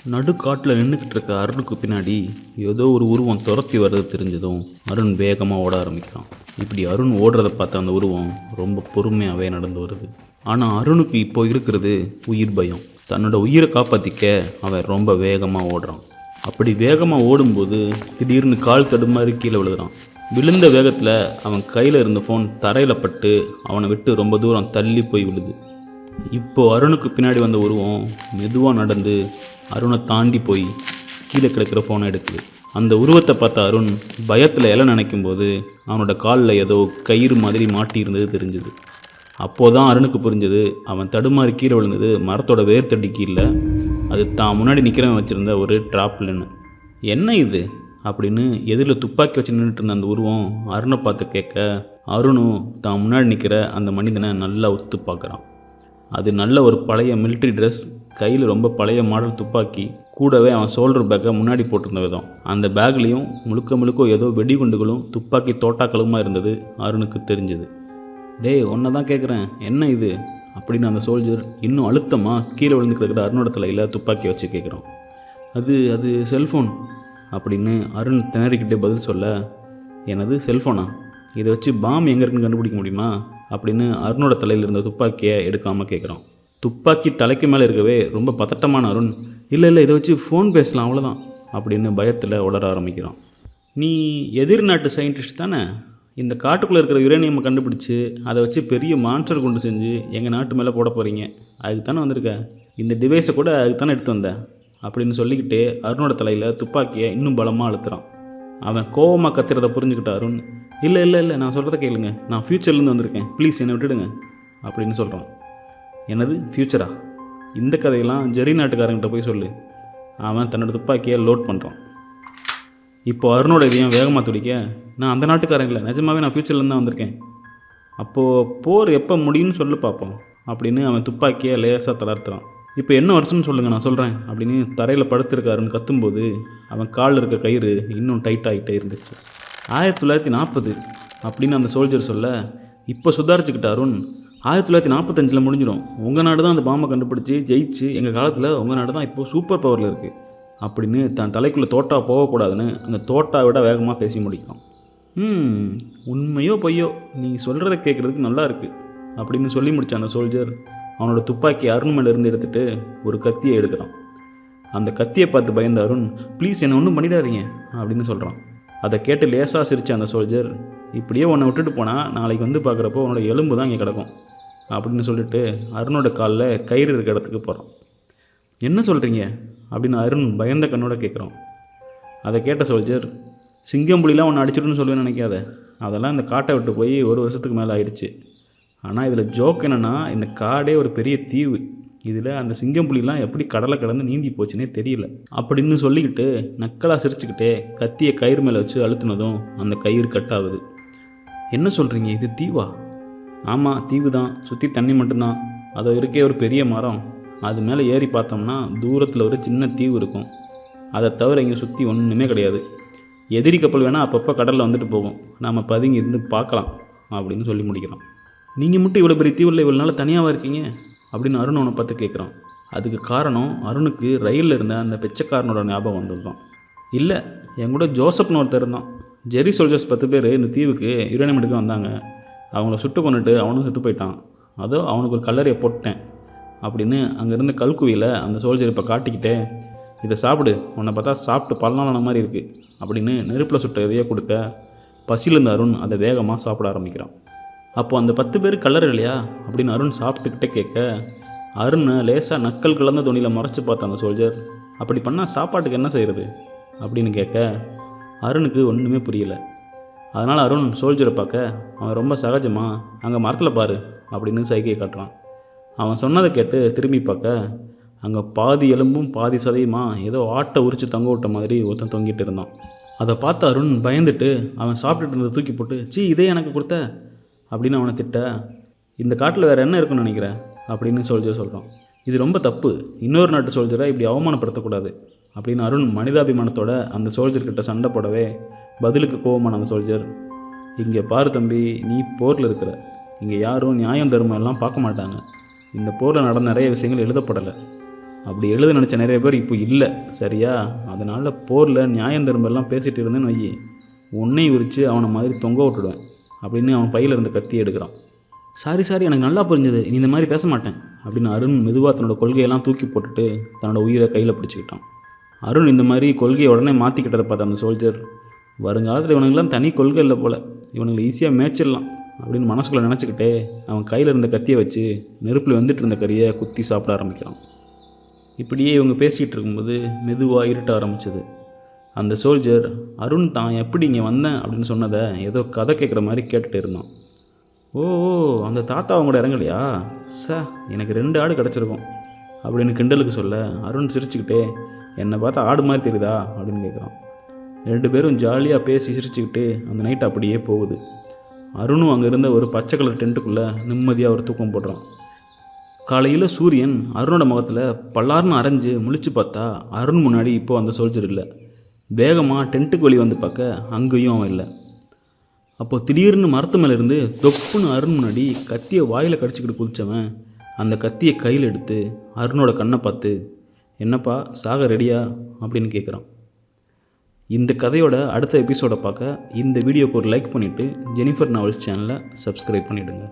நடுக்காட்டில் நின்றுக்கிட்டு இருக்க அருணுக்கு பின்னாடி ஏதோ ஒரு உருவம் துரத்தி வர்றது தெரிஞ்சதும் அருண் வேகமாக ஓட ஆரம்பிக்கிறான். இப்படி அருண் ஓடுறத பார்த்த அந்த உருவம் ரொம்ப பொறுமையாகவே நடந்து வருது. ஆனால் அருணுக்கு இப்போ இருக்கிறது உயிர் பயம். தன்னோட உயிரை காப்பாற்றிக்க அவன் ரொம்ப வேகமாக ஓடுறான். அப்படி வேகமாக ஓடும்போது திடீர்னு கால் தடுமாறி கீழே விழுகிறான். விழுந்த வேகத்தில் அவன் கையில் இருந்த ஃபோன் தரையில் பட்டு அவனை விட்டு ரொம்ப தூரம் தள்ளி போய் விழுது. இப்போ அருணுக்கு பின்னாடி வந்த உருவம் மெதுவாக நடந்து அருணை தாண்டி போய் கீழே கிடக்கிற ஃபோனை எடுக்குது. அந்த உருவத்தை பார்த்த அருண் பயத்தில் எல்லாம் நினைக்கும்போது அவனோட காலில் ஏதோ கயிறு மாதிரி மாட்டி இருந்தது தெரிஞ்சுது. அப்போது தான் அருணுக்கு புரிஞ்சது, அவன் தடுமாறி கீழே விழுந்தது மரத்தோட வேர்த்தடி கீழே, அது தான் முன்னாடி நிற்கிறவன் வச்சுருந்த ஒரு ட்ராப்லன்னு. என்ன இது அப்படின்னு எதிரில் துப்பாக்கி வச்சு நின்றுட்டு இருந்த அந்த உருவம் அருணை பார்த்து கேட்க, அருணும் தான் முன்னாடி நிற்கிற அந்த மனிதனை நல்லா ஒத்து பார்க்குறான். அது நல்ல ஒரு பழைய மிலிட்ரி ட்ரெஸ், கையில் ரொம்ப பழைய மாடல் துப்பாக்கி, கூடவே அவன் ஷோல்டர் பேக்கை முன்னாடி போட்டிருந்த விதம். அந்த பேக்லேயும் முழுக்க ஏதோ வெடிகுண்டுகளும் துப்பாக்கி தோட்டாக்களுமா இருந்தது அருணுக்கு தெரிஞ்சது. டேய், ஒன்றை தான் கேட்குறேன், என்ன இது அப்படின்னு அந்த சோல்ஜர் இன்னும் அழுத்தமாக கீழே விழுந்து கிடக்கிற அருணோட தலையில் துப்பாக்கி வச்சு கேட்குறான். அது செல்ஃபோன் அப்படின்னு அருண் திணறிக்கிட்டே பதில் சொல்ல, எனது செல்ஃபோனா, இதை வச்சு பாம் எங்கே இருக்குன்னு கண்டுபிடிக்க முடியுமா அப்படின்னு அருணோட தலையில் இருந்த துப்பாக்கியை எடுக்காமல் கேட்குறான். துப்பாக்கி தலைக்கு மேலே இருக்கவே ரொம்ப பதட்டமான அருண், இல்லை இதை வச்சு ஃபோன் பேசலாம் அவ்வளோதான் அப்படின்னு பயத்தில் உளர ஆரம்பிக்கிறான். நீ எதிர் நாட்டு சயின்டிஸ்ட் தானே? இந்த காட்டுக்குள்ளே இருக்கிற யுரேனியம் கண்டுபிடிச்சி அதை வச்சு பெரிய மான்ஸ்டர் கொண்டு செஞ்சு எங்கள் நாட்டு மேலே போட போகிறீங்க, அதுக்கு தானே வந்திருக்க, இந்த டிவைஸை கூட அதுக்கு தானே எடுத்து வந்தேன் அப்படின்னு சொல்லிக்கிட்டு அருணோட தலையில் துப்பாக்கியை இன்னும் பலமாக அழுத்துறான். அவன் கோவமாக கத்துறதை புரிஞ்சுக்கிட்ட அருண், இல்லை நான் சொல்கிறத கேளுங்க, நான் ஃப்யூச்சர்லேருந்து வந்திருக்கேன், ப்ளீஸ் என்னை விட்டுடுங்க அப்படின்னு சொல்கிறான். எனது ஃப்யூச்சரா? இந்த கதையெல்லாம் ஜெரி நாட்டுக்காரங்கிட்ட போய் சொல்லு. அவன் தன்னோட துப்பாக்கியை லோட் பண்ணுறான். இப்போ அருணோட இதயம் வேகமாக துடிக்க, நான் அந்த நாட்டுக்காரங்கள, நிஜமாகவே நான் ஃப்யூச்சர்லேருந்து தான் வந்திருக்கேன், அப்போது போர் எப்போ முடியும்னு சொல்லி பார்ப்போம் அப்படின்னு அவன் துப்பாக்கியை லேசாக தளர்த்துறான். இப்போ என்ன வருஷம்னு சொல்லுங்கள், நான் சொல்கிறேன் அப்படின்னு தரையில் படுத்திருக்காருன்னு கத்தும்போது அவன் காலில் இருக்க கயிறு இன்னும் டைட்டாகிட்டே இருந்துச்சு. 1940 அப்படின்னு அந்த சோல்ஜர் சொல்ல, இப்போ சுதாரிச்சுக்கிட்ட அருண், 1945 முடிஞ்சிடும், உங்கள் நாடு தான் அந்த பாம்பை கண்டுபிடிச்சி ஜெயிச்சு எங்கள் காலத்தில் உங்கள் நாடு தான் இப்போது சூப்பர் பவரில் இருக்குது அப்படின்னு தன் தலைக்குள்ளே தோட்டா போகக்கூடாதுன்னு அந்த தோட்டா விட வேகமாக பேசி முடிக்கலாம். உண்மையோ பொய்யோ, நீ சொல்கிறத கேட்குறதுக்கு நல்லா இருக்குது அப்படின்னு சொல்லி முடித்த அந்த சோல்ஜர் அவனோட துப்பாக்கி அருண் மேலேருந்து எடுத்துகிட்டு ஒரு கத்தியை எடுக்கிறான். அந்த கத்தியை பார்த்து பயந்த அருண், ப்ளீஸ் என்னை ஒன்றும் பண்ணிடாதீங்க அப்படின்னு சொல்கிறான். அதை கேட்டு லேசாக சிரித்த அந்த சோல்ஜர், இப்படியே உன்னை விட்டுட்டு போனால் நாளைக்கு வந்து பார்க்குறப்போ உன்னோட எலும்பு தான் இங்கே கிடக்கும் அப்படின்னு சொல்லிட்டு அருணோட காலில் கயிறு இருக்க இடத்துக்கு போகிறான். என்ன சொல்கிறீங்க அப்படின்னு அருண் பயந்த கண்ணோட கேட்குறான். அதை கேட்ட சோல்ஜர், சிங்கம் புலிலாம் ஒன்று அடிச்சிடுன்னு சொல்லுவேன்னு நினைக்காத, அதெல்லாம் இந்த காட்டை விட்டு போய் 1 வருஷத்துக்கு மேலே ஆயிடுச்சு. ஆனால் இதில் ஜோக் என்னென்னா, இந்த காடே ஒரு பெரிய தீவு, இதில் அந்த சிங்கம் புலிலாம் எப்படி கடலை கடந்து நீந்தி போச்சுன்னே தெரியல அப்படின்னு சொல்லிக்கிட்டு நக்கலாக சிரிச்சுக்கிட்டே கத்தியை கயிறு மேலே வச்சு அழுத்தினதும் அந்த கயிறு கட் ஆகுது. என்ன சொல்கிறீங்க, இது தீவா? ஆமாம், தீவு தான், சுற்றி தண்ணி மட்டும்தான், அது இருக்கே ஒரு பெரிய மரம், அது மேலே ஏறி பார்த்தோம்னா தூரத்தில் ஒரு சின்ன தீவு இருக்கும், அதை தவிர இங்கே சுற்றி ஒன்றுமே கிடையாது, எதிரி கப்பல் வேணால் அப்பப்போ கடலில் வந்துட்டு போகும், நாம் பதுங்கி இருந்து பார்க்கலாம் அப்படின்னு சொல்லி முடிக்கிறான். நீங்கள் மட்டும் இவ்வளோ பெரிய தீவில் இவ்வளோ நாள் தனியாக இருக்கீங்க அப்படின்னு அருண் அவனை பார்த்து கேட்குறான். அதுக்கு காரணம் அருணுக்கு ரயிலில் இருந்த அந்த பிச்சைக்காரனோட ஞாபகம் வந்ததுதான். இல்லை, என் கூட ஜோசப்னு ஒருத்தர் இருந்தான், ஜெரி சோல்ஜர்ஸ் 10 பேர் இந்த தீவுக்கு யுரேனியம் எடுக்க வந்தாங்க, அவங்கள சுட்டு கொண்டுட்டு அவனும் செத்து போயிட்டான், அதோ அவனுக்கு ஒரு கல்லறையை போட்டேன் அப்படின்னு அங்கேருந்து கல்குவியில் அந்த சோல்ஜர் இப்போ காட்டிக்கிட்டே, இதை சாப்பிடு, உன்னை பார்த்தா சாப்பிட்டு பல்லான மாதிரி இருக்குது அப்படின்னு நெருப்பில் சுட்ட இதையே கொடுக்க பசியிலிருந்த அருண் அதை வேகமாக சாப்பிட ஆரம்பிக்கிறான். அப்போது அந்த 10 பேர் கல்லறை இல்லையா அப்படின்னு அருண் சாப்பிட்டுக்கிட்டே கேட்க, அருணை லேசாக நக்கல் கலந்த துணியில் மறைச்சி பார்த்த அந்த சோல்ஜர், அப்படி பண்ணால் சாப்பாட்டுக்கு என்ன செய்கிறது அப்படின்னு கேட்க அருணுக்கு ஒன்றுமே புரியல. அதனால் அருண் சோல்ஜரை பார்க்க, அவன் ரொம்ப சகஜமாக அங்கே மரத்தில் பாரு அப்படின்னு சைகையை காட்டுறான். அவன் சொன்னதை கேட்டு திரும்பி பார்க்க, அங்கே பாதி எலும்பும் பாதி சதையுமா ஏதோ ஆட்டை உரித்து தொங்க விட்ட மாதிரி ஒருத்தன் தொங்கிட்டு இருந்தான். அதை பார்த்து அருண் பயந்துட்டு அவன் சாப்பிட்டுட்டு இருந்ததை தூக்கி போட்டு, இதே எனக்கு கொடுத்த அப்படின்னு அவனை திட்ட, இந்த காட்டில் வேறு என்ன இருக்குன்னு நினைக்கிறேன் அப்படின்னு சோல்ஜர் சொல்கிறான். இது ரொம்ப தப்பு, இன்னொரு நாட்டு சோல்ஜரை இப்படி அவமானப்படுத்தக்கூடாது அப்படின்னு அருண் மனிதாபிமானத்தோட அந்த சோல்ஜர்கிட்ட சண்டை போடவே பதிலுக்கு கோவமான அந்த சோல்ஜர், இங்கே பாரு தம்பி, நீ போரில் இருக்கிற, இங்கே யாரும் நியாயம் தர்மம் எல்லாம் பார்க்க மாட்டாங்க, இந்த போரில் நடந்த நிறைய விஷயங்கள் எழுதப்படலை, அப்படி எழுத நினச்ச நிறைய பேர் இப்போ இல்லை சரியா. அதனால் போரில் நியாயம் திரும்பெல்லாம் பேசிகிட்டு இருந்தேன்னு வை, உன்னையும் விரித்து அவனை மாதிரி தொங்க விட்டுடுவேன் அப்படின்னு அவன் பையில் இருந்த கத்தியை எடுக்கிறான். சாரி எனக்கு நல்லா புரிஞ்சது, நீ இந்த மாதிரி பேச மாட்டேன் அப்படின்னு அருண் மெதுவாக தன்னோட கொள்கையெல்லாம் தூக்கி போட்டுட்டு தன்னோட உயிரை கையில் பிடிச்சிக்கிட்டான். அருண் இந்த மாதிரி கொள்கையை உடனே மாற்றிக்கிட்டதை பார்த்த அந்த சோல்ஜர், வருங்காலத்தில் இவனுங்கெல்லாம் தனி கொள்கை இல்லை போல், இவனுங்களை ஈஸியாக மேய்ச்சிடலாம் அப்படின்னு மனசுக்குள்ளே நினச்சிக்கிட்டே அவன் கையில் இருந்த கத்தியை வச்சு நெருப்பில் வந்துட்டு இருந்த கறியை குத்தி சாப்பிட ஆரம்பிக்கிறான். இப்படியே இவங்க பேசிகிட்டு இருக்கும்போது மெதுவாக இருட்ட ஆரம்பிச்சது. அந்த சோல்ஜர் அருண் தான் எப்படி இங்கே வந்தேன் அப்படின்னு சொன்னதை ஏதோ கதை கேட்குற மாதிரி கேட்டுகிட்டு இருந்தான். ஓ அந்த தாத்தா அவங்க கூட இறங்கலையா, எனக்கு 2 ஆடு கிடச்சிருக்கும் அப்படின்னு கிண்டலுக்கு சொல்ல அருண் சிரிச்சுக்கிட்டே, என்னை பார்த்தா ஆடு மாதிரி தெரியுதா அப்படின்னு கேட்குறான். 2 பேரும் ஜாலியாக பேசி சிரிச்சுக்கிட்டு அந்த நைட் அப்படியே போகுது. அருணும் அங்கே இருந்த ஒரு பச்சை கலர் டென்ட்டுக்குள்ளே நிம்மதியாக ஒரு தூக்கம் போடுறான். காலையில் சூரியன் அருணோட முகத்தில் பல்லார்னு அரைஞ்சு முழிச்சு பார்த்தா அருண் முன்னாடி இப்போது அந்த சோல்ஜர் இல்லை. வேகமாக டென்ட்டுக்கு வெளியே வந்து பார்க்க அங்கேயும் அவன் இல்லை. அப்போது திடீர்னு மரத்து மேலேருந்து தொப்புன்னு அருண் முன்னாடி கத்தியை வாயில் கடிச்சிக்கிட்டு குதித்தவன் அந்த கத்தியை கையில் எடுத்து அருணோட கண்ணை பார்த்து, என்னப்பா சாக ரெடியா அப்படின்னு கேட்குறான். இந்த கதையோட அடுத்த எபிசோடை பார்க்க இந்த வீடியோக்கு ஒரு லைக் பண்ணிவிட்டு ஜெனிஃபர் நாவல்ஸ் சேனலை சப்ஸ்கிரைப் பண்ணிவிடுங்க.